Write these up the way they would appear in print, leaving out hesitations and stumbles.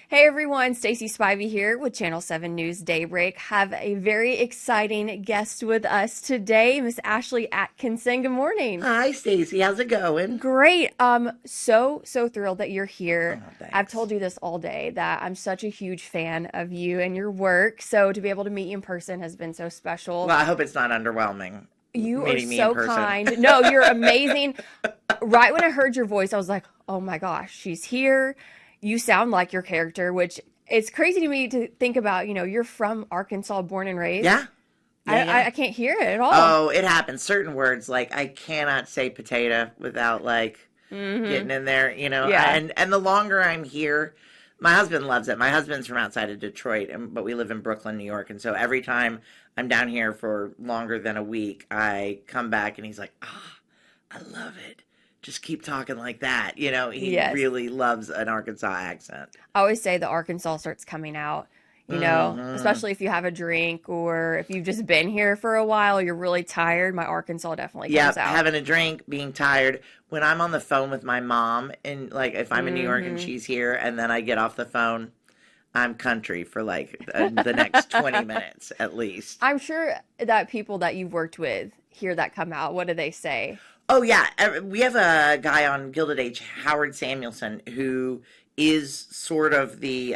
Hey everyone, Stacey Spivey here with Channel 7 News Daybreak. Have a very exciting guest with us today, Miss Ashlie Atkinson. Good morning. Hi, Stacy. How's it going? Great. So thrilled that you're here. Oh, I've thanks. told you this all day that I'm such a huge fan of you and your work. So to be able to meet you in person has been so special. Well, I hope it's not underwhelming You are meeting me in so person. kind. No, you're amazing. Right when I heard your voice, I was like, oh my gosh, she's here. You sound like your character, which it's crazy to me to think about. You're from Arkansas, born and raised. Yeah, yeah, I, yeah. I, I can't hear it at all. Oh, it happens. Certain words, like I cannot say potato without like Mm-hmm. getting in there, you know. Yeah. And the longer I'm here, my husband loves it. My husband's from outside of Detroit, but we live in Brooklyn, New York, and so every time I'm down here for longer than a week, I come back and he's like, "Ah, I love it. Just keep talking like that." You know, he Yes. really loves an Arkansas accent. I always say the Arkansas starts coming out, Hmm. especially if you have a drink or if you've just been here for a while, you're really tired. My Arkansas definitely comes Yep, out. having a drink, being tired. When I'm on the phone with my mom, and like if I'm in New York and Mm-hmm. she's here, and then I get off the phone, I'm country for like the next 20 minutes at least. I'm sure that people that you've worked with hear that come out. What do they say? Oh, yeah. We have a guy on Gilded Age, Howard Samuelson, who is sort of the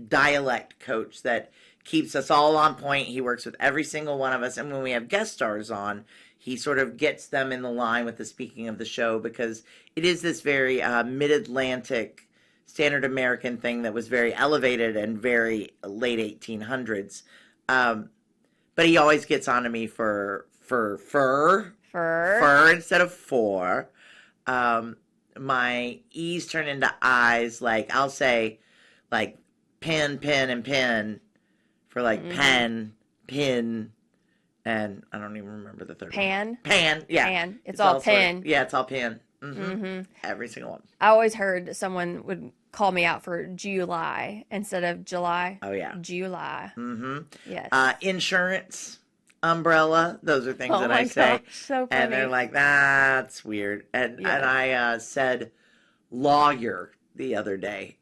dialect coach that keeps us all on point. He works with every single one of us. And when we have guest stars on, he sort of gets them in the line with the speaking of the show because it is this very mid Atlantic standard American thing that was very elevated and very late 1800s. Um, but he always gets on to me for Fur. fur instead of for. Um, my E's turn into I's. Like I'll say, like pen, pen, and pen for like Mm-hmm. pen, pin, and I don't even remember the third one. Pan. Pan, yeah, Pan. It's it's all all sort of pen. yeah, it's all pan. Mm-hmm. Mm-hmm. Every single one. I always heard someone would call me out for July instead of July. Oh yeah. July. Mm-hmm. Yes. Insurance, umbrella. Those are things Oh that I my gosh, say, so and they're funny. like, that's weird. And Yes. I said lawyer the other day.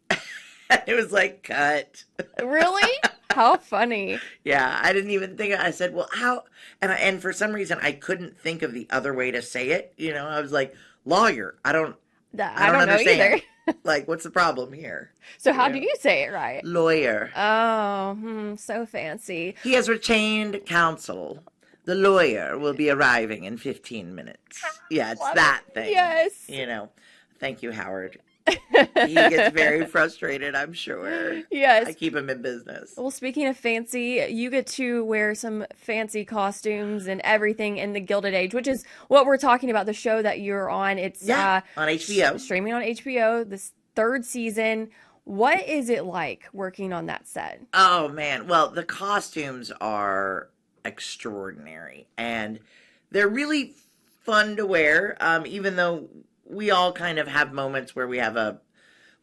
It was like cut. Really? How funny. Yeah, I didn't even think. I said, well, how? And for some reason, I couldn't think of the other way to say it. You know, I was like lawyer. I I don't don't know either. understand. Like, what's the problem here? So You how do know, you say it right? lawyer. Oh, so fancy. He has retained counsel. The lawyer will be arriving in 15 minutes. Yeah, it's Love it. that thing. Yes. You know, thank you, Howard. He gets very frustrated, I'm sure. I Yes. keep him in business. Well, speaking of fancy, you get to wear some fancy costumes and everything in the Gilded Age, which is what we're talking about, the show that you're on. It's Yeah, on HBO. streaming on HBO, this third season. What is it like working on that set? Oh, man. Well, the costumes are extraordinary and they're really fun to wear, even though we all kind of have moments where we have a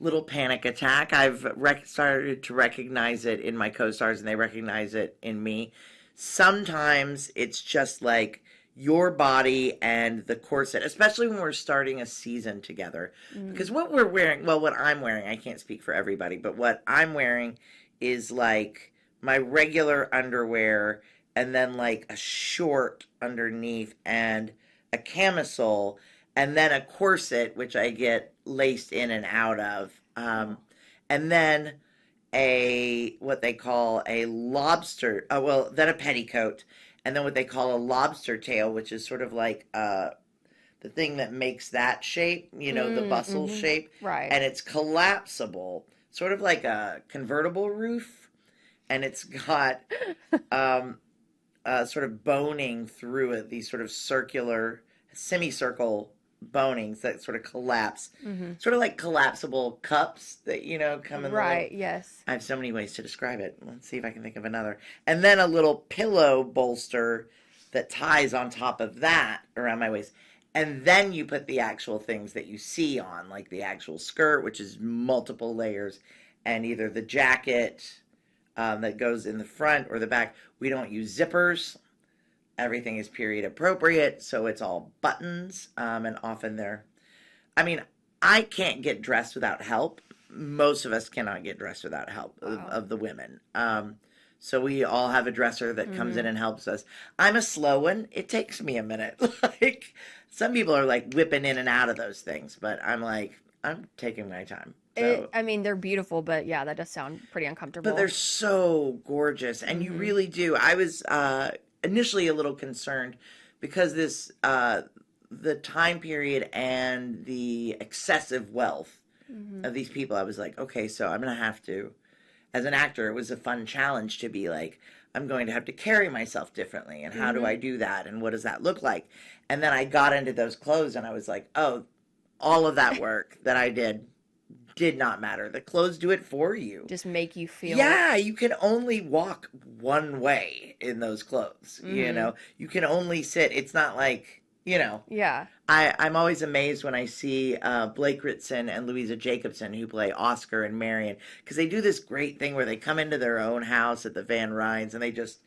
little panic attack. I've started to recognize it in my co-stars and they recognize it in me. Sometimes it's just like your body and the corset, especially when we're starting a season together. Mm. Because what we're wearing, well, what I'm wearing, I can't speak for everybody, but what I'm wearing is like my regular underwear and then like a short underneath and a camisole and then a corset, which I get laced in and out of. And then a what they call a lobster, well, then a petticoat, and then what they call a lobster tail, which is sort of like the thing that makes that shape, you know, the bustle Mm-hmm. shape, Right. and it's collapsible, sort of like a convertible roof, and it's got um, sort of boning through it, these sort of circular, semicircle bonings that sort of collapse, Mm-hmm. sort of like collapsible cups that, you know, come in the little. Right. Yes. I have so many ways to describe it. Let's see if I can think of another. And then a little pillow bolster that ties on top of that around my waist. And then you put the actual things that you see on, like the actual skirt, which is multiple layers, and either the jacket that goes in the front or the back. We don't use zippers. Everything is period appropriate, so it's all buttons, and often they're. I mean, I can't get dressed without help, most of us cannot get dressed without help Wow. of the women. So we all have a dresser that comes in Mm-hmm. and helps us. I'm a slow one. It takes me a minute. Like some people are like whipping in and out of those things, but I'm like, I'm taking my time. So, I mean, they're beautiful, but yeah, that does sound pretty but they're uncomfortable. so gorgeous, and you Mm-hmm. really do. I was initially a little concerned because the time period and the excessive wealth Mm-hmm. of these people. I was like, okay, so I'm gonna have to. As an actor, it was a fun challenge to be like, I'm going to have to carry myself differently, and how do Mm-hmm. I do that, and what does that look like? And then I got into those clothes, and I was like, oh, all of that work that I did not matter. The clothes do it for you. Just make you feel. Yeah, you can only walk one way in those clothes. Mm-hmm. You can only sit. It's not like, Yeah. I'm always amazed when I see Blake Ritson and Louisa Jacobson, who play Oscar and Marion, because they do this great thing where they come into their own house at the Van Ryns and they just,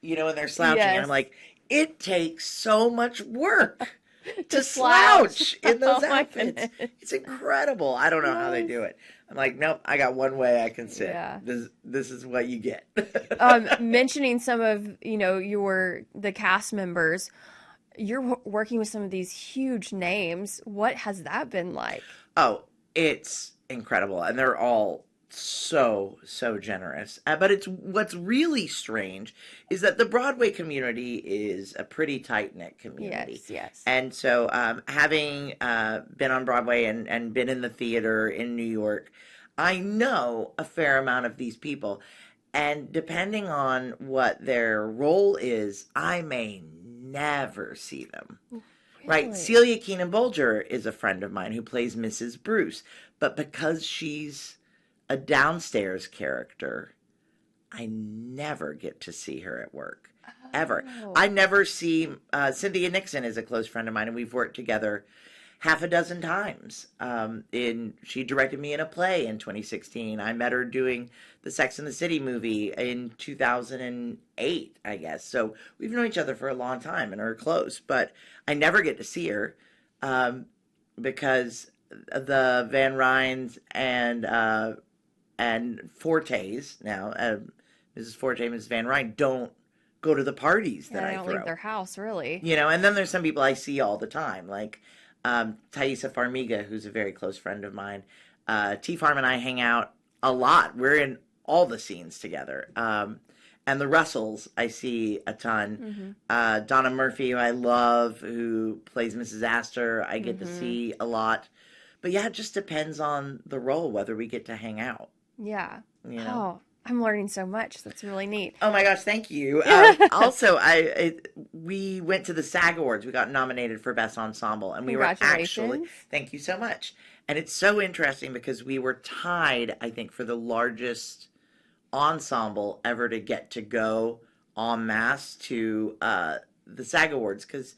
and they're slouching. And I'm Yes. like, it takes so much work To to slouch. slouch in Oh those my outfits. goodness. It's incredible. I don't know how they Yes. do it. I'm like, nope, I got one way I can sit. Yeah. This is what you get. Mentioning some of, the cast members, you're working with some of these huge names. What has that been like? Oh, it's incredible. And they're all so, so generous. But it's what's really strange is that the Broadway community is a pretty tight knit community. Yes, yes. And so, having been on Broadway and been in the theater in New York, I know a fair amount of these people. And depending on what their role is, I may never see them. Right. Really? Celia Keenan Bolger is a friend of mine who plays Mrs. Bruce. But because she's a downstairs character, I never get to see her at work. Ever. I Oh. never see Cynthia Nixon is a close friend of mine, and we've worked together half a dozen times. She directed me in a play in 2016. I met her doing the Sex and the City movie in 2008, I guess. So we've known each other for a long time and are close, but I never get to see her um, because the Van Ryns and Fortes now, Mrs. Forte, Mrs. Van Ryn don't go to the parties Yeah, that they I don't leave throw. their house, really. And then there's some people I see all the time, like Thaisa Farmiga, who's a very close friend of mine. T Farm and I hang out a lot. We're in all the scenes together. And the Russells, I see a ton. Mm-hmm. Donna Murphy, who I love, who plays Mrs. Astor, I get to Mm-hmm. see a lot. But yeah, it just depends on the role, whether we get to hang out, Yeah. you know? Oh, I'm learning so much. That's really neat. Oh my gosh, thank you. Also, we went to the SAG Awards. We got nominated for Best Ensemble, and we were actually, Congratulations. thank you so much. And it's so interesting because we were tied, I think, for the largest ensemble ever to get to go en masse to the SAG Awards, because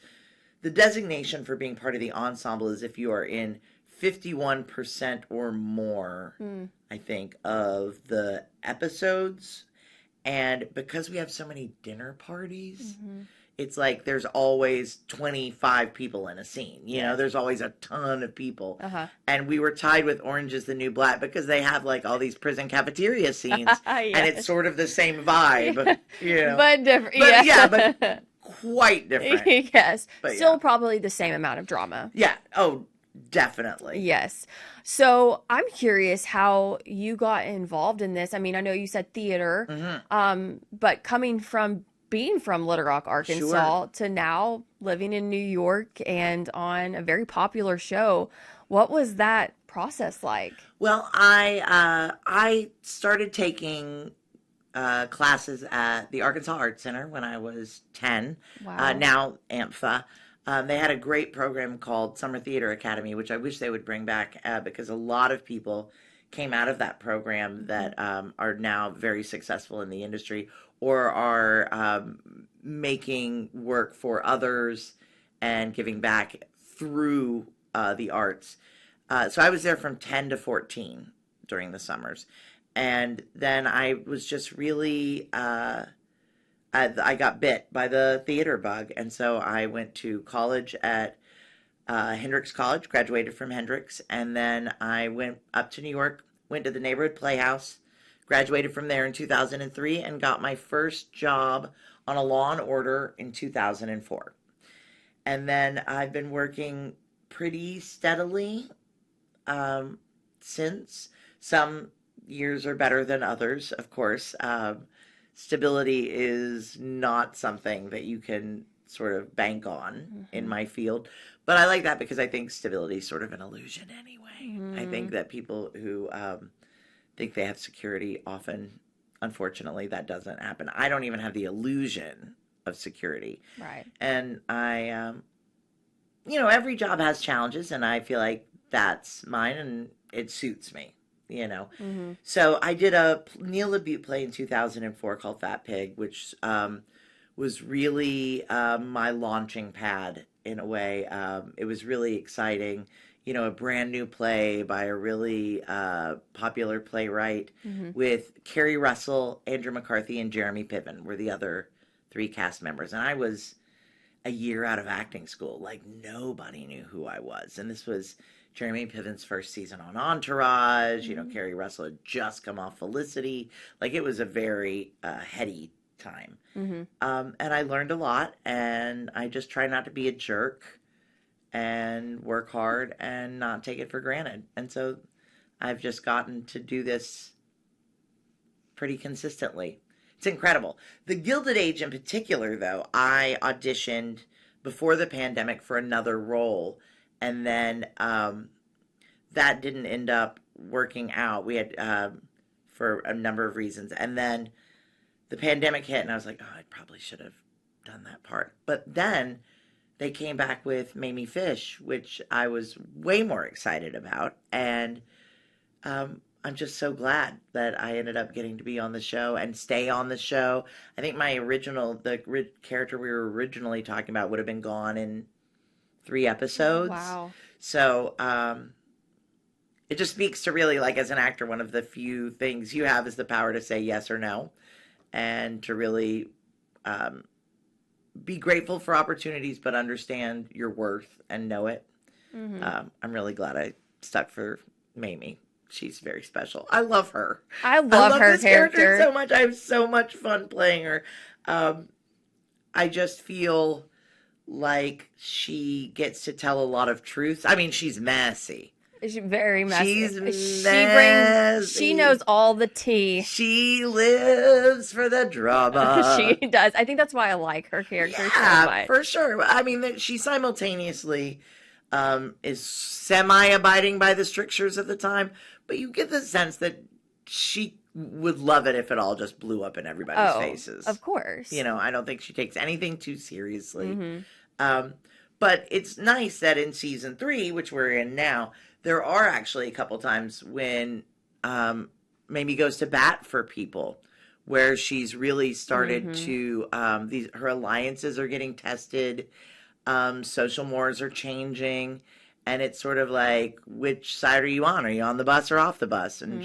the designation for being part of the ensemble is if you are in 51% or more, Mm. I think, of the episodes. And because we have so many dinner parties, Mm-hmm. it's like there's always 25 people in a scene. Yes. There's always a ton of people. Uh-huh. And we were tied with Orange is the New Black because they have like all these prison cafeteria scenes. And it's Yes. sort of the same vibe, But different. But yeah, Yeah. but quite different. Yes. But Still yeah. probably the same amount of drama. Yeah. Oh, definitely. Yes. So I'm curious how you got involved in this. I mean, I know you said theater, but being from Little Rock, Arkansas, to now living in New York and on a very popular show, what was that process like? Well, I started taking classes at the Arkansas Art Center when I was 10. Wow. Now AMFA. They had a great program called Summer Theater Academy, which I wish they would bring back because a lot of people came out of that program that are now very successful in the industry or are making work for others and giving back through the arts. So I was there from 10 to 14 during the summers. And then I was just really I got bit by the theater bug, and so I went to college at Hendrix College, graduated from Hendrix, and then I went up to New York, went to the neighborhood playhouse, graduated from there in 2003, and got my first job on a Law and Order in 2004. And then I've been working pretty steadily since. Some years are better than others, of course. Stability is not something that you can sort of bank on in my field. But I like that because I think stability is sort of an illusion anyway. I think that people who think they have security often, unfortunately, that doesn't happen. I don't even have the illusion of security. Right. And I, every job has challenges, and I feel like that's mine, and it suits me. So I did a Neil LaBute play in 2004 called Fat Pig, which was really my launching pad in a way. It was really exciting. A brand new play by a really popular playwright with Kerry Russell, Andrew McCarthy, and Jeremy Piven were the other 3 cast members. And I was a year out of acting school. Like, nobody knew who I was. And this was Jeremy Piven's first season on Entourage. Kerry Russell had just come off Felicity. Like, it was a very heady time. And I learned a lot, and I just try not to be a jerk and work hard and not take it for granted. And so I've just gotten to do this pretty consistently. It's incredible. The Gilded Age in particular, though, I auditioned before the pandemic for another role, and then that didn't end up working out. We had, for a number of reasons. And then the pandemic hit, and I was like, oh, I probably should have done that part. But then they came back with Mamie Fish, which I was way more excited about. And I'm just so glad that I ended up getting to be on the show and stay on the show. I think the character we were originally talking about would have been gone in 3 episodes. Wow. So it just speaks to really, like, as an actor, one of the few things you have is the power to say yes or no, and to really be grateful for opportunities, but understand your worth and know it. I'm really glad I stuck for Mamie. She's very special. I love her. I love her this character so much. I have so much fun playing her. I just feel like she gets to tell a lot of truths. I mean, she's messy. She's very messy. She's messy. She knows all the tea. She lives for the drama. She does. I think that's why I like her character so much. For sure. I mean, she simultaneously is semi-abiding by the strictures of the time, but you get the sense that she would love it if it all just blew up in everybody's faces. Of course. I don't think she takes anything too seriously. But it's nice that in season 3, which we're in now, there are actually a couple times when Mamie goes to bat for people, where she's really started to, her alliances are getting tested, social mores are changing, and it's sort of like, which side are you on? Are you on the bus or off the bus? And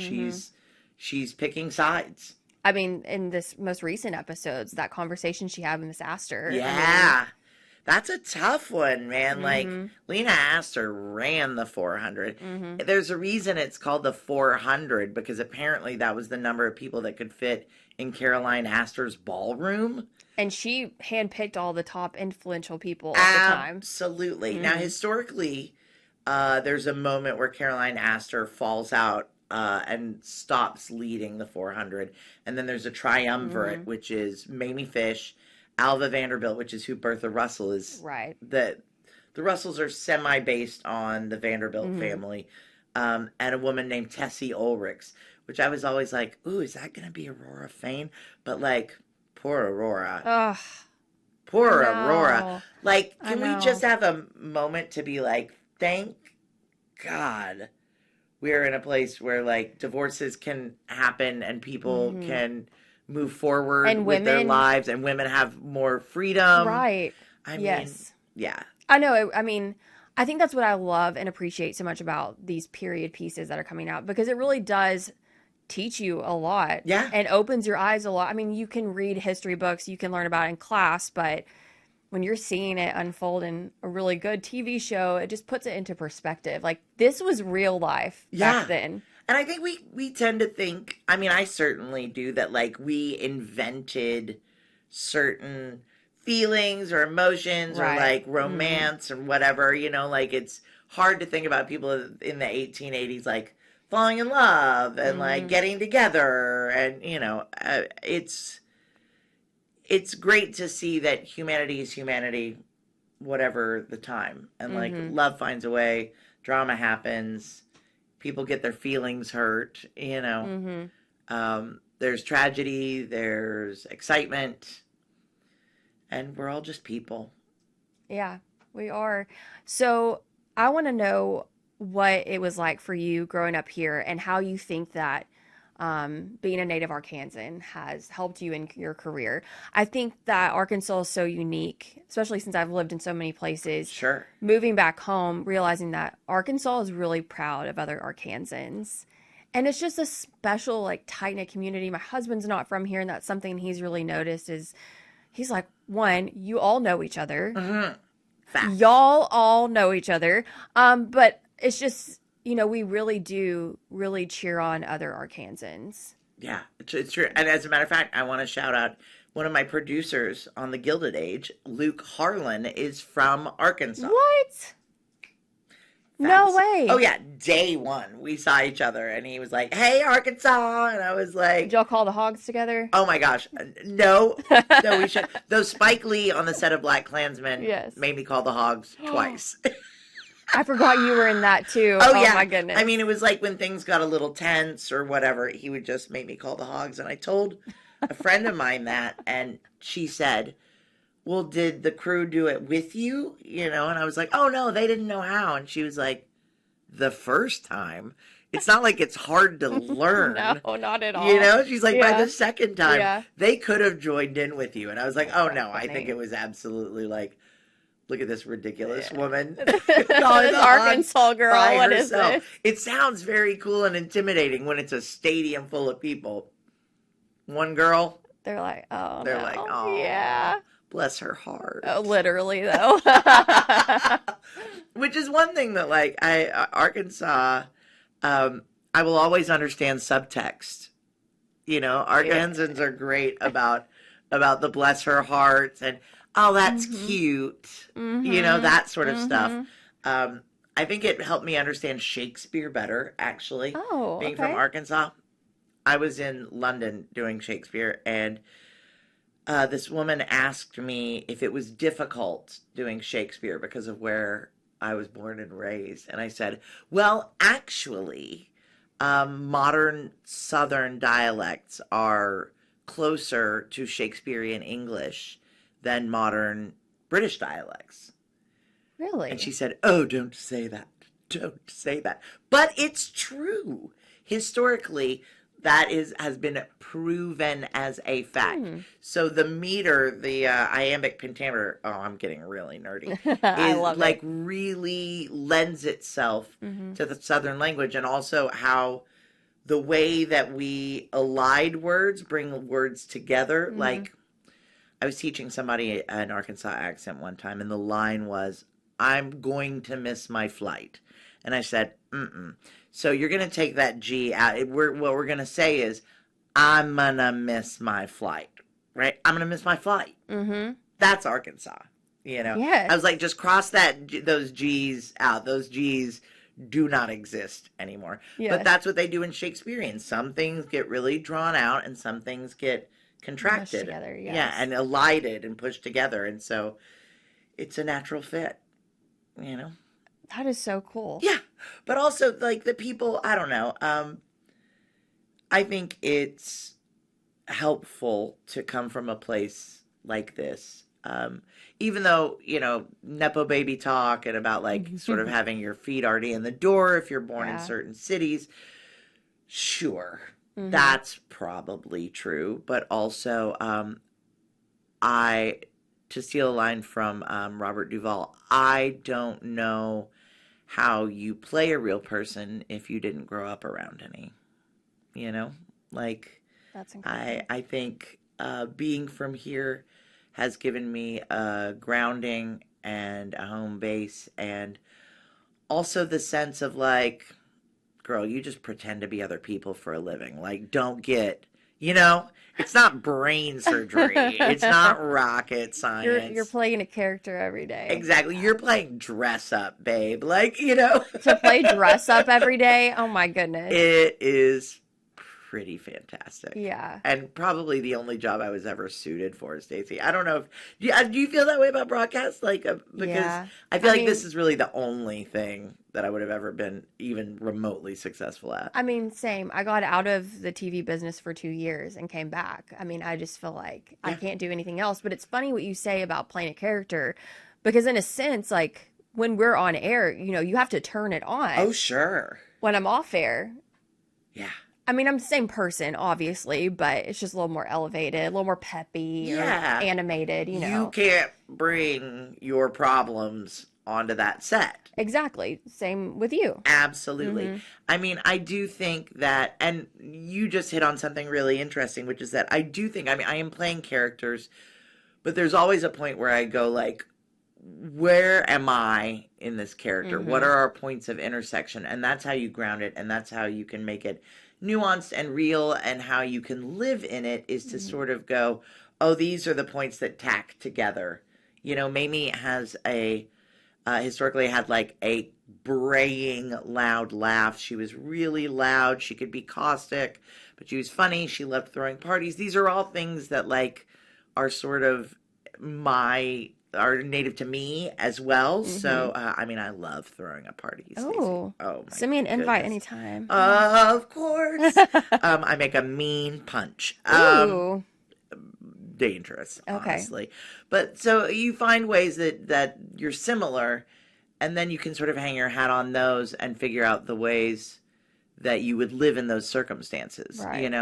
she's picking sides. I mean, in this most recent episodes, that conversation she had with Miss Astor. Yeah. That's a tough one, man. Like, Lena Astor ran the 400. There's a reason it's called the 400, because apparently that was the number of people that could fit in Caroline Astor's ballroom. And she handpicked all the top influential people at the time. Absolutely. Now, historically, there's a moment where Caroline Astor falls out and stops leading the 400. And then there's a triumvirate, which is Mamie Fish, Alva Vanderbilt, which is who Bertha Russell is. Right. The Russells are semi-based on the Vanderbilt family. And a woman named Tessie Ulrichs, which I was always like, ooh, is that going to be Aurora Fane? But, like, poor Aurora. Ugh. Poor Aurora. Like, can we just have a moment to be like, thank God we're in a place where, like, divorces can happen and people can move forward and with their lives, and women have more freedom. Right. I mean, yeah. I know. I mean, I think that's what I love and appreciate so much about these period pieces that are coming out, because it really does teach you a lot. Yeah. And opens your eyes a lot. I mean, you can read history books, you can learn about it in class, but when you're seeing it unfold in a really good TV show, it just puts it into perspective. Like this was real life back Yeah. then. And I think we tend to think, I mean, I certainly do, that like we invented certain feelings or emotions or Right. like romance or whatever, like it's hard to think about people in the 1880s like falling in love and like Mm-hmm. getting together and it's great to see that humanity is humanity whatever the time, and like Mm-hmm. love finds a way, drama happens, people get their feelings hurt, Mm-hmm. there's tragedy, there's excitement, and we're all just people. Yeah, we are. So I want to know what it was like for you growing up here and how you think that being a native Arkansan has helped you in your career. I think that Arkansas is so unique, especially since I've lived in so many places. Sure. Moving back home, realizing that Arkansas is really proud of other Arkansans. And it's just a special, like, tight-knit community. My husband's not from here, and that's something he's really noticed is he's like, one, you all know each other. Mm-hmm. Facts. Y'all all know each other. But it's just, we really do really cheer on other Arkansans. Yeah, it's true. And as a matter of fact, I want to shout out one of my producers on The Gilded Age, Luke Harlan, is from Arkansas. What? No way. Oh yeah, day one we saw each other, and he was like, "Hey, Arkansas," and I was like, Did y'all call the hogs together? "Oh my gosh, no, no, we should." Though Spike Lee on the set of Black Klansman Yes. made me call the hogs twice. I forgot you were in that too. Oh yeah, my goodness. I mean, it was like when things got a little tense or whatever, he would just make me call the hogs, and I told a friend of mine that, and she said, well, did the crew do it with you? And I was like, oh no, they didn't know how. And she was like, the first time, it's not like it's hard to learn. No, not at all. She's like, by the second time, Yeah. they could have joined in with you. And I was like, oh no, I funny. think it was absolutely like, look at this ridiculous woman. This Arkansas girl, by what is herself. this? It sounds very cool and intimidating when it's a stadium full of people. One girl, They're like, oh, they're no. like, oh, yeah. bless her heart. Oh, literally, though. Which is one thing that, like, Arkansas, I will always understand subtext. Arkansans are great about the bless her heart and, oh, that's cute. That sort of stuff. I think it helped me understand Shakespeare better, actually. Oh, being okay. from Arkansas. I was in London doing Shakespeare, and this woman asked me if it was difficult doing Shakespeare because of where I was born and raised. And I said, well, actually, modern Southern dialects are closer to Shakespearean English than modern British dialects. Really? And she said, oh, don't say that. Don't say that. But it's true. Historically, that has been proven as a fact. So the meter, the iambic pentameter, oh, I'm getting really nerdy, I is love like it. really lends itself to the Southern language, and also how the way that we allied words, bring words together. Like, I was teaching somebody an Arkansas accent one time, and the line was, I'm going to miss my flight. And I said, mm-mm. So you're going to take that G out. What we're going to say is, I'm going to miss my flight, right? I'm going to miss my flight. Mm-hmm. That's Arkansas, Yes. I was like, just cross those G's out. Those G's do not exist anymore. Yes. But that's what they do in Shakespearean. Some things get really drawn out and some things get contracted. Mushed together, yes. Yeah, and elided and pushed together. And so it's a natural fit, That is so cool. Yeah, but also like the people, I don't know. I think it's helpful to come from a place like this. Even though, Nepo baby talk and about like sort of having your feet already in the door if you're born in certain cities. Sure, that's probably true. But also, to steal a line from Robert Duvall, I don't know how you play a real person if you didn't grow up around any, like That's incredible. I think being from here has given me a grounding and a home base, and also the sense of like, girl, you just pretend to be other people for a living. Like, don't get, it's not brain surgery. It's not rocket You're science. playing a character every day. Exactly. You're playing dress up, babe. Like. To play dress up every day. Oh my goodness. It is pretty fantastic. Yeah. And probably the only job I was ever suited for, Stacey. I don't know if do you feel that way about broadcast? Like, because Yeah. I feel I like mean, this is really the only thing that I would have ever been even remotely successful at. I mean, same. I got out of the TV business for 2 years and came back. I mean, I just feel like I Yeah. can't do anything else. But it's funny what you say about playing a character, because in a sense, like when we're on air, you have to turn it on. Oh, sure. When I'm off air, Yeah. I mean, I'm the same person, obviously, but it's just a little more elevated, a little more peppy or Yeah. animated, You can't bring your problems onto that set. Exactly. Same with you. Absolutely. Mm-hmm. I mean, I do think that, and you just hit on something really interesting, which is that I do think, I mean, I am playing characters, but there's always a point where I go like, where am I in this character? Mm-hmm. What are our points of intersection? And that's how you ground it, and that's how you can make it nuanced and real, and how you can live in it is to sort of go, oh, these are the points that tack together. Mamie has historically had like a braying loud laugh. She was really loud. She could be caustic, but she was funny. She loved throwing parties. These are all things that like are sort of are native to me as well. Mm-hmm. So, I mean, I love throwing a party. Oh, my send me an invite goodness. anytime. Of course. I make a mean punch. Ooh. Dangerous, Okay. honestly. But so you find ways that you're similar, and then you can sort of hang your hat on those and figure out the ways that you would live in those circumstances. Right.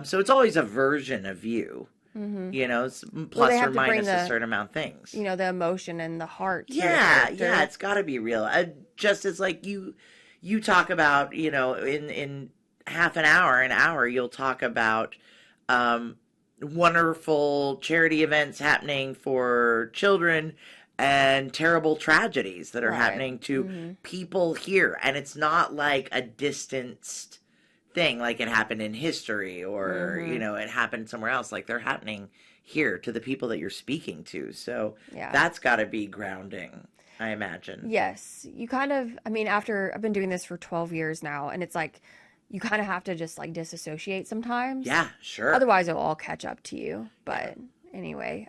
So it's always a version of you. Mm-hmm. Plus they have or to bring minus a the, certain amount of things. the emotion and the heart to your Yeah, character. yeah, it's got to be real. Just as like you talk about, in half an hour, you'll talk about wonderful charity events happening for children and terrible tragedies that are Right. happening to people here, and it's not like a distanced thing like it happened in history or it happened somewhere else. Like they're happening here to the people that you're speaking to, so Yeah. that's got to be grounding, I imagine. Yes. You kind of, I mean, after I've been doing this for 12 years now, and it's like you kind of have to just like disassociate sometimes. Yeah, sure. Otherwise it'll all catch up to you. But anyway,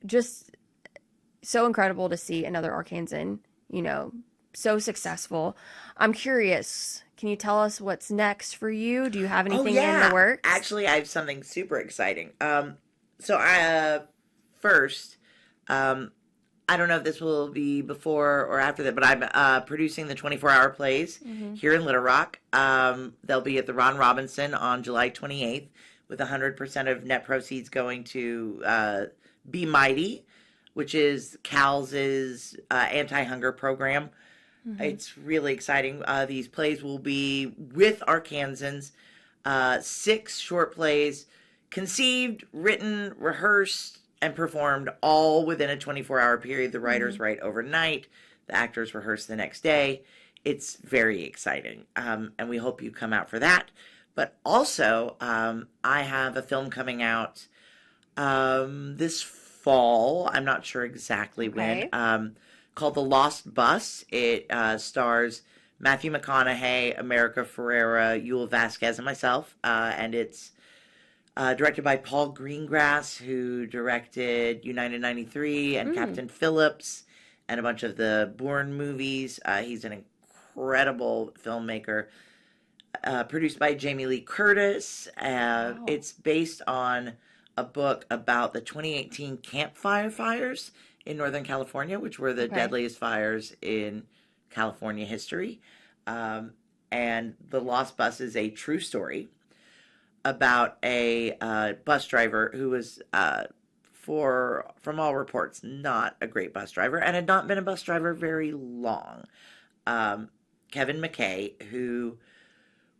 just so incredible to see another Arkansan, so successul. I'm curious, can you tell us what's next for you? Do you have anything in the works? Actually, I have something super exciting. So first, I don't know if this will be before or after that, but I'm producing the 24-hour plays here in Little Rock. They'll be at the Ron Robinson on July 28th, with 100% of net proceeds going to Be Mighty, which is Cal's anti-hunger program. It's really exciting. These plays will be with Arkansans, 6 short plays, conceived, written, rehearsed, and performed all within a 24-hour period. The writers write overnight. The actors rehearse the next day. It's very exciting, and we hope you come out for that. But also, I have a film coming out this fall. I'm not sure exactly when. Called The Lost Bus. It stars Matthew McConaughey, America Ferrera, Yul Vasquez, and myself. And it's directed by Paul Greengrass, who directed United 93 and Captain Phillips and a bunch of the Bourne movies. He's an incredible filmmaker. Produced by Jamie Lee Curtis. Wow. It's based on a book about the 2018 campfire fires in Northern California, which were the deadliest fires in California history. And The Lost Bus is a true story about a bus driver who was, from all reports, not a great bus driver and had not been a bus driver very long. Kevin McKay, who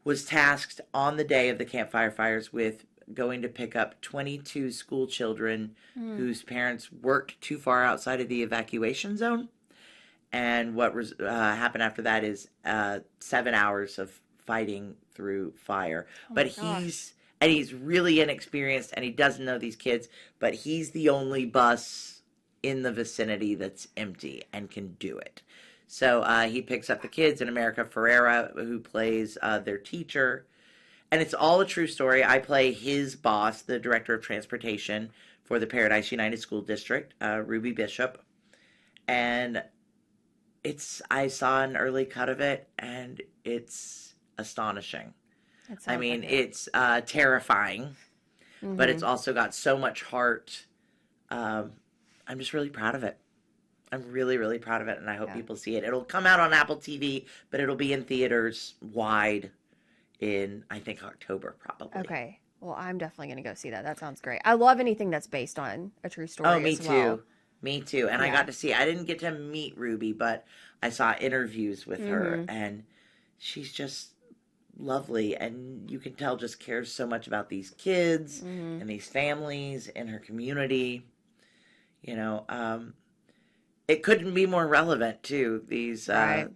was tasked on the day of the campfire fires with going to pick up 22 school children whose parents worked too far outside of the evacuation zone. And what happened after that is 7 hours of fighting through fire. Oh But my gosh. he's really inexperienced, and he doesn't know these kids, but he's the only bus in the vicinity that's empty and can do it. So he picks up the kids, and America Ferrera, who plays their teacher. And it's all a true story. I play his boss, the director of transportation for the Paradise United School District, Ruby Bishop. And I saw an early cut of it, and it's astonishing. I mean, it's terrifying, but it's also got so much heart. I'm just really proud of it. I'm really, really proud of it, and I hope people see it. It'll come out on Apple TV, but it'll be in theaters wide in, I think, October, probably. Okay. Well, I'm definitely going to go see that. That sounds great. I love anything that's based on a true story. Oh, me as too. Well. Me too. And I got to see, I didn't get to meet Ruby, but I saw interviews with her, and she's just lovely. And you can tell just cares so much about these kids and these families in her community. You know, it couldn't be more relevant too. These, a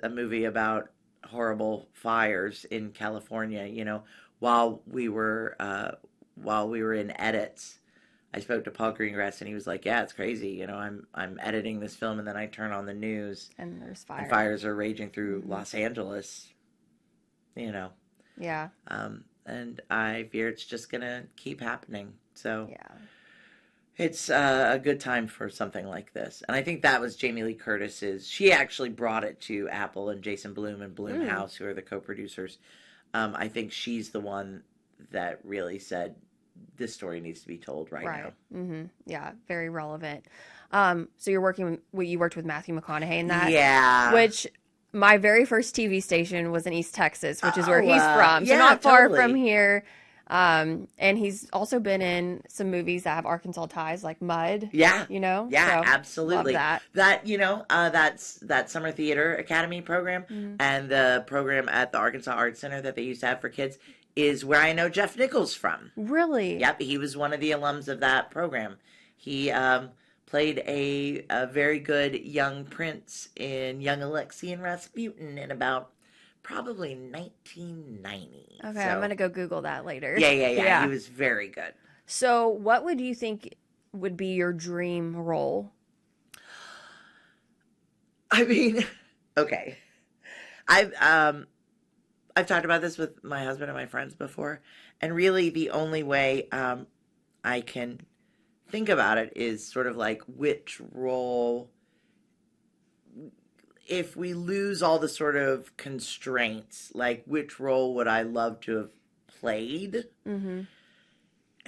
movie about horrible fires in California, you know, while we were in edits. I spoke to Paul Greengrass, and he was like, "Yeah, it's crazy. You know, I'm editing this film, and then I turn on the news, and there's fire. And fires are raging through Los Angeles. You know, yeah. And I fear it's just gonna keep happening. So yeah, it's a good time for something like this. And I think that was Jamie Lee Curtis's. She actually brought it to Apple and Jason Blum and Blumhouse, who are the co-producers. I think she's the one that really said, this story needs to be told right now. Mm-hmm. Yeah, very relevant. So you worked with Matthew McConaughey in that? Yeah. Which my very first TV station was in East Texas, which is where he's from. So not far from here. And he's also been in some movies that have Arkansas ties, like Mud. Yeah. You know? Yeah, so, absolutely. Love that. That, you know, that's that Summer Theater Academy program and the program at the Arkansas Art Center that they used to have for kids is where I know Jeff Nichols from. Really? Yep, he was one of the alums of that program. He played a very good young prince in Young Alexei and Rasputin in about probably 1990. Okay, so, I'm going to go Google that later. Yeah. He was very good. So what would you think would be your dream role? I mean, okay. I've talked about this with my husband and my friends before, and really the only way I can think about it is sort of like which role, if we lose all the sort of constraints, like which role would I love to have played? And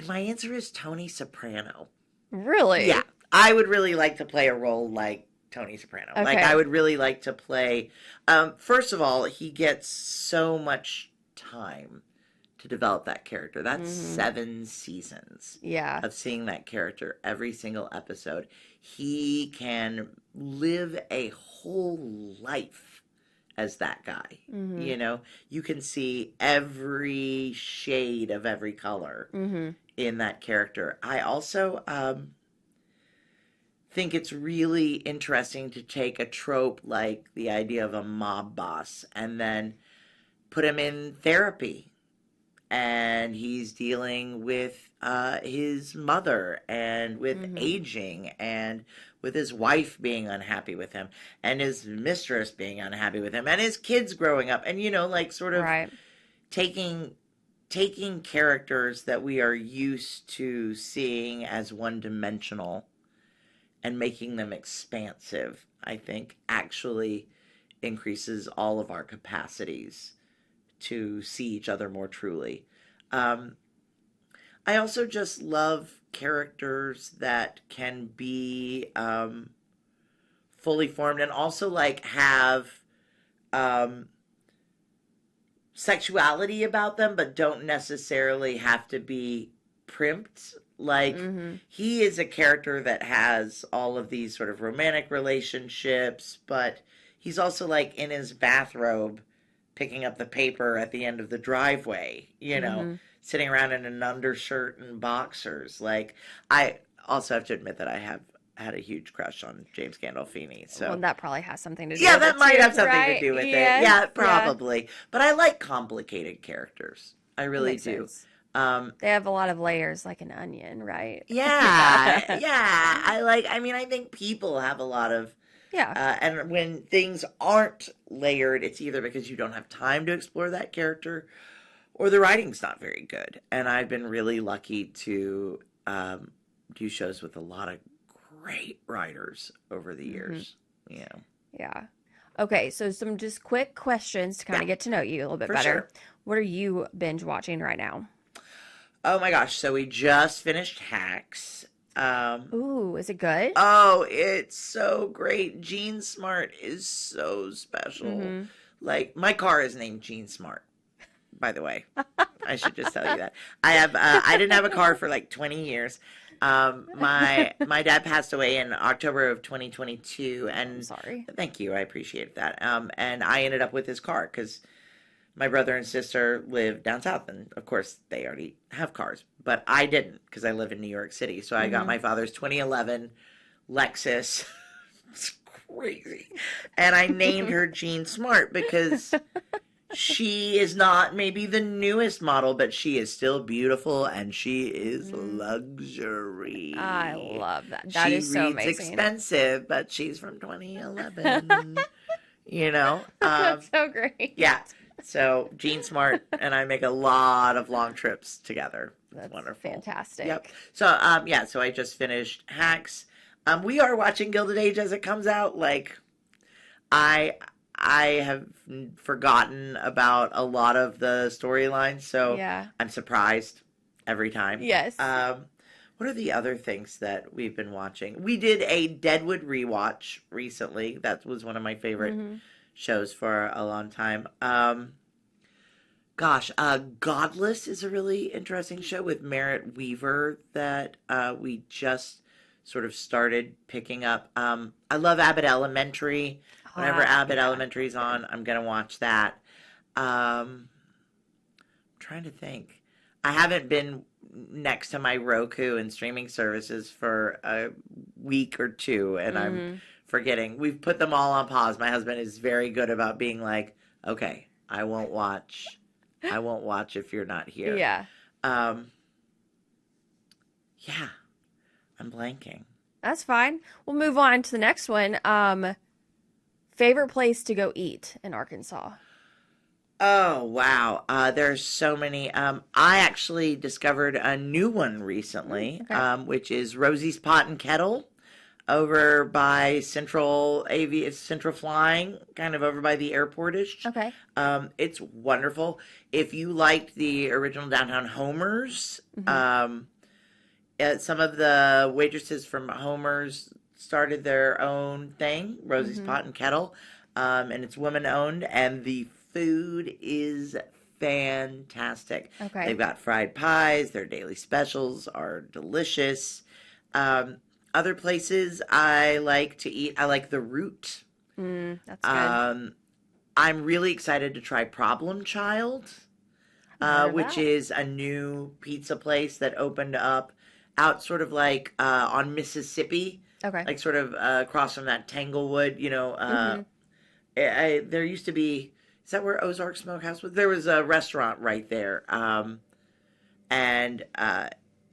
my answer is Tony Soprano. Really? Yeah. I would really like to play a role like Tony Soprano. Okay. Like, I would really like to play... first of all, he gets so much time to develop that character. That's 7 seasons of seeing that character every single episode. He can live a whole life as that guy. You know? You can see every shade of every color in that character. I also... think it's really interesting to take a trope like the idea of a mob boss and then put him in therapy, and he's dealing with his mother and with aging and with his wife being unhappy with him and his mistress being unhappy with him and his kids growing up, and, you know, like sort of taking characters that we are used to seeing as one-dimensional and making them expansive, I think, actually increases all of our capacities to see each other more truly. I also just love characters that can be fully formed and also like have sexuality about them, but don't necessarily have to be primped. Like, he is a character that has all of these sort of romantic relationships, but he's also, like, in his bathrobe picking up the paper at the end of the driveway, sitting around in an undershirt and boxers. Like, I also have to admit that I have had a huge crush on James Gandolfini. Well, So that probably has something to do yeah, with that it might too, have something to right? do with it. Yes. Yeah, probably. But I like complicated characters. I That really makes do. sense. Um, They have a lot of layers, like an onion, right? yeah, yeah. I think people have a lot of, Yeah. and when things aren't layered, it's either because you don't have time to explore that character or the writing's not very good. And I've been really lucky to do shows with a lot of great writers over the hmm years. Yeah. Yeah. Okay, so some just quick questions to kind Yeah, of get to know you a little bit for better. sure. What are you binge watching right now? Oh my gosh. So we just finished Hacks. Ooh, is it good? Oh, it's so great. Gene Smart is so special. Mm-hmm. Like, my car is named Gene Smart, by the way. I should just tell you that. I didn't have a car for like 20 years. My dad passed away in October of 2022, I'm and sorry. thank you, I appreciate that. And I ended up with his car because my brother and sister live down south, and of course they already have cars, but I didn't because I live in New York City. So I got Mm-hmm. my father's 2011 Lexus. It's crazy, and I named her Jean Smart because she is not maybe the newest model, but she is still beautiful and she is I luxury. love that. That She is so reads amazing. expensive, but she's from 2011. You know, That's so great. yeah. So Jean Smart and I make a lot of long trips together. It's That's wonderful. Yep. fantastic. So yeah. So I just finished Hacks. We are watching Gilded Age as it comes out. Like, I I have forgotten about a lot of the storylines, so Yeah. I'm surprised every time. Yes. What are the other things that we've been watching? We did a Deadwood rewatch recently. That was one of my favorite hmm shows for a long time. Godless is a really interesting show with Merritt Weaver that we just sort of started picking up. I love Abbott Elementary. Whenever Abbott Yeah. Elementary's That's good. on, I'm gonna watch that. I'm trying to think. I haven't been next to my Roku and streaming services for a week or two, and I'm hmm forgetting. We've put them all on pause. My husband is very good about being like, "Okay, I won't watch. I won't watch if you're not here." Yeah. Um, yeah, I'm blanking. That's fine. We'll move on to the next one. Favorite place to go eat in Arkansas? Oh, wow. There's so many. I actually discovered a new one recently, Okay. which is Rosie's Pot and Kettle over by Central Flying, kind of over by the airportish. Okay. It's wonderful. If you liked the original Downtown Homers, hmm some of the waitresses from Homers started their own thing, Rosie's hmm Pot and Kettle, and it's woman owned, and the food is fantastic. Okay. They've got fried pies. Their daily specials are delicious. Um, Other places I like to eat, I like the Root. That's good. Um, I'm really excited to try Problem Child, Haven't heard of which that. is a new pizza place that opened up out sort of like on Mississippi, Okay. like sort of across from that Tanglewood, hmm there used to be, is that where Ozark Smokehouse was? There was a restaurant right there. And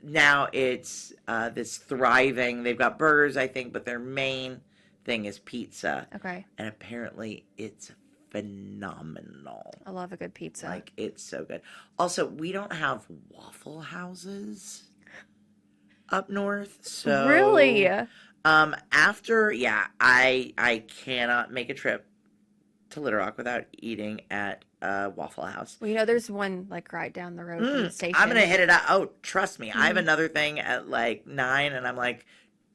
now it's this thriving, they've got burgers, I think, but their main thing is pizza. Okay. And apparently it's phenomenal. I love a good pizza. Like, it's so good. Also, we don't have Waffle Houses up north, Really? so I cannot make a trip to Little Rock without eating at Waffle House. Well, there's one like right down the road from the I'm gonna station. hit it out. Oh, trust me, I have hmm another thing at like 9, and I'm like,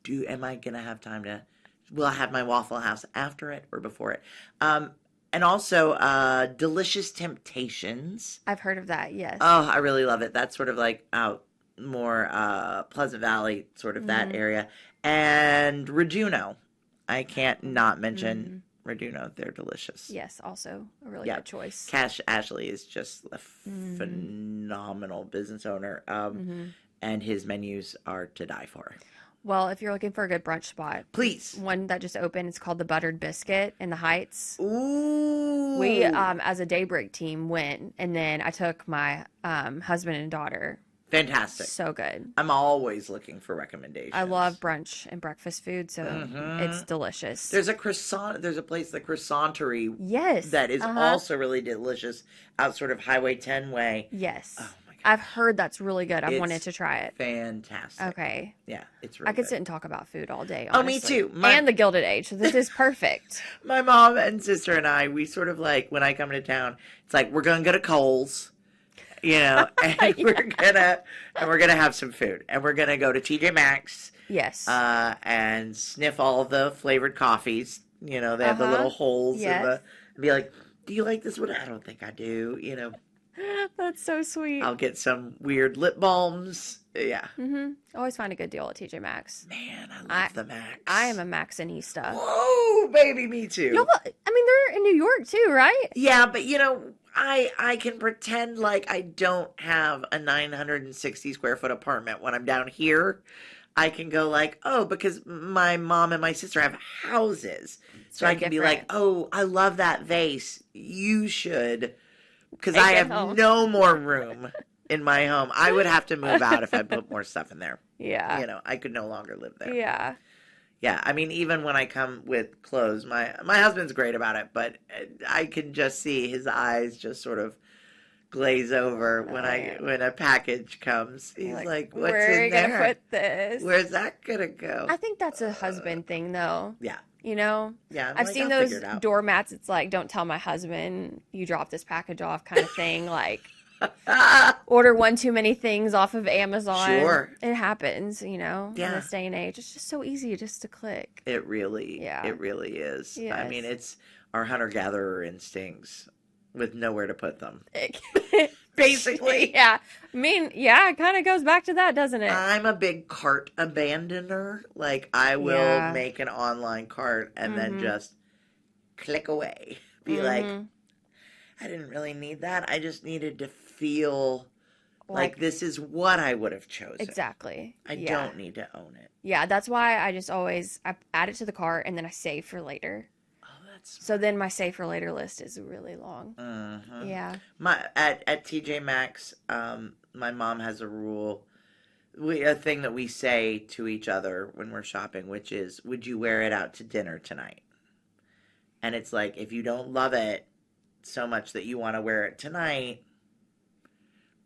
am I gonna have time to? Will I have my Waffle House after it or before it? And also, Delicious Temptations. I've heard of that. Yes. Oh, I really love it. That's sort of like out more Pleasant Valley, sort of that hmm area. And Rejuno. I can't not mention hmm Raduno. They're delicious. Yes, also a really Yeah. good choice. Ashley is just a phenomenal business owner. And his menus are to die for. Well, if you're looking for a good brunch spot, Please. one that just opened, it's called the Buttered Biscuit in the Heights. Ooh. We, as a Daybreak team, went, and then I took my husband and daughter. Fantastic. So good. I'm always looking for recommendations. I love brunch and breakfast food, so it's delicious. There's a croissant. There's a place, the Croissantery. Yes. That is also really delicious out sort of Highway 10 way. Yes. Oh my God. I've heard that's really good. I've wanted to try it. Fantastic. Okay. Yeah, it's really I could good. sit and talk about food all day, Oh, honestly. me too. And the Gilded Age. So this is perfect. My mom and sister and I, we sort of like, when I come into town, it's like, we're going to go to Kohl's. You know, and we're gonna have some food, and we're gonna go to TJ Maxx. Yes. And sniff all the flavored coffees. You know, they have the little holes in the. And be like, do you like this one? I don't think I do. You know. That's so sweet. I'll get some weird lip balms. Yeah. Always find a good deal at TJ Maxx. Man, I love the Max. I am a Maxinista. Whoa, baby, me too. No, I mean, they're in New York too, right? Yeah, but you know, I can pretend like I don't have a 960 square foot apartment when I'm down here. I can go like, oh, because my mom and my sister have houses. So I can be like, oh, I love that vase. You should. Because I have no more room in my home. I would have to move out if I put more stuff in there. Yeah. You know, I could no longer live there. Yeah. Yeah, I mean, even when I come with clothes, my husband's great about it, but I can just see his eyes just sort of glaze over when a package comes. He's like, "What's where are in you there? gonna put this? Where's that gonna go?" I think that's a husband thing, though. Yeah. You know? Yeah. I've seen those doormats. It's like, "Don't tell my husband you dropped this package off," kind of thing. Like. Order one too many things off of Amazon. Sure. It happens, you know, in this day and age. It's just so easy just to click. It really is. Yes. I mean, it's our hunter-gatherer instincts with nowhere to put them. Basically. Yeah. I mean, yeah, it kind of goes back to that, doesn't it? I'm a big cart abandoner. Like, I will make an online cart and then just click away. Be like, I didn't really need that. I just needed to feel like this is what I would have chosen. Exactly. I don't need to own it. Yeah, that's why I just always I add it to the cart and then I save for later. Oh, that's smart. So then my save for later list is really long. Yeah. At TJ Maxx, my mom has a rule, a thing that we say to each other when we're shopping, which is, "Would you wear it out to dinner tonight?" And it's like, if you don't love it so much that you want to wear it tonight,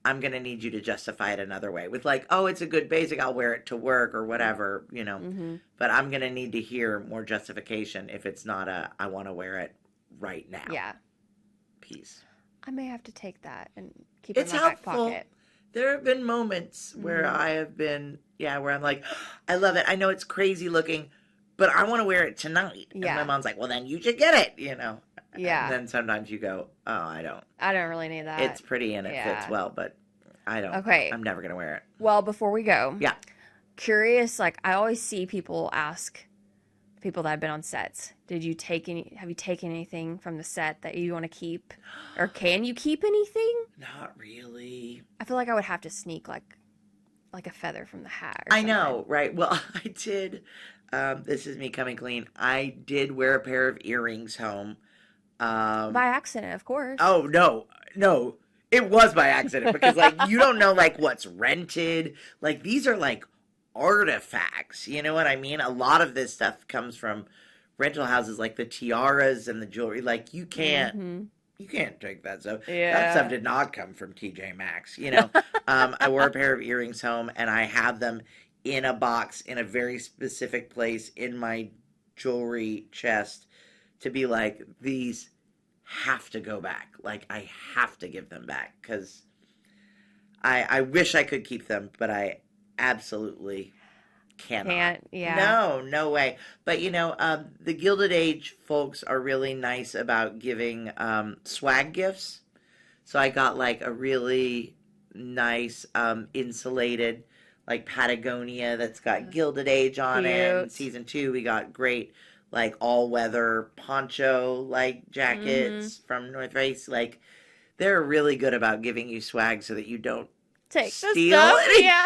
I'm going to need you to justify it another way with like, oh, it's a good basic, I'll wear it to work or whatever, you know, but I'm going to need to hear more justification if it's not I want to wear it right now. Yeah. Piece. I may have to take that and keep it in my helpful. back pocket. There have been moments where I have been, where I'm like, I love it. I know it's crazy looking, but I want to wear it tonight. Yeah. And my mom's like, well, then you should get it, you know. Yeah. And then sometimes you go, oh, I don't really need that. It's pretty and it fits well, but I don't. Okay. I'm never going to wear it. Well, before we go. Yeah. Curious, like I always see people ask people that have been on sets, have you taken anything from the set that you want to keep? Or can you keep anything? Not really. I feel like I would have to sneak like a feather from the hat. I know, right? Well, I did. This is me coming clean. I did wear a pair of earrings home. By accident, of course. Oh, no. It was by accident because, like, you don't know, like, what's rented. Like, these are, like, artifacts. You know what I mean? A lot of this stuff comes from rental houses, like the tiaras and the jewelry. Like, you can't take that stuff. Yeah. That stuff did not come from TJ Maxx, you know? I wore a pair of earrings home, and I have them in a box in a very specific place in my jewelry chest to be like, these have to go back. Like, I have to give them back because I wish I could keep them, but I absolutely cannot. Can't, yeah. No way. But, you know, the Gilded Age folks are really nice about giving swag gifts. So I got, like, a really nice insulated, like, Patagonia that's got Gilded Age on it. In season 2, we got great like all weather poncho like Mm-hmm. jackets from North Face. Like they're really good about giving you swag so that you don't Take the steal stuff. it. Yeah.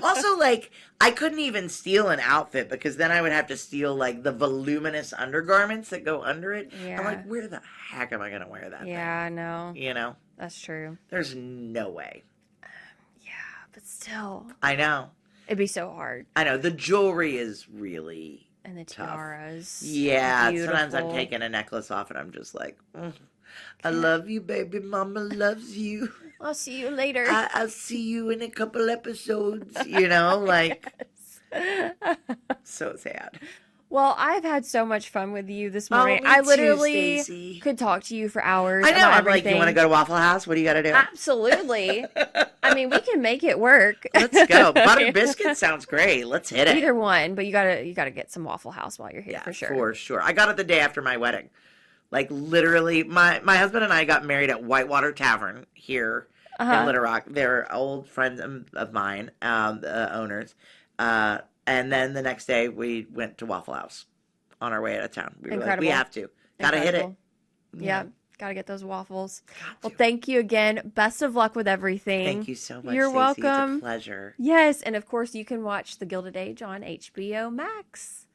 Also, like I couldn't even steal an outfit because then I would have to steal like the voluminous undergarments that go under it. I'm like, Yeah. where the heck am I gonna wear that Yeah, thing? I know. You know, That's true. there's no way. Yeah, but still, I know. it'd be so hard. I know. The jewelry is really And the tough. tiaras. Yeah, sometimes I'm Beautiful. taking a necklace off and I'm just like, I Can't- love you, baby. Mama loves you. I'll see you later. I'll see you in a couple episodes. You know, like, Yes. so sad. Well, I've had so much fun with you this Oh, morning. me I too, literally Stacey. could talk to you for hours I know. about I'm like, everything. you want to go to Waffle House? What do you got to do? Absolutely. I mean, we can make it work. Let's go. Butter biscuit sounds great. Let's hit it. Either one, but you gotta get some Waffle House while you're here Yeah, for sure. for sure. I got it the day after my wedding. Like literally, my husband and I got married at Whitewater Tavern here in Little Rock. They're old friends of mine, the owners. And then the next day we went to Waffle House on our way out of town. We were like, we Incredible. have to. Gotta hit it. Incredible. Yeah, gotta get those waffles. Got Well, to. thank you again. Best of luck with everything. Thank you so much. You're Stacey. welcome. It's a pleasure. Yes, and of course you can watch The Gilded Age on HBO Max.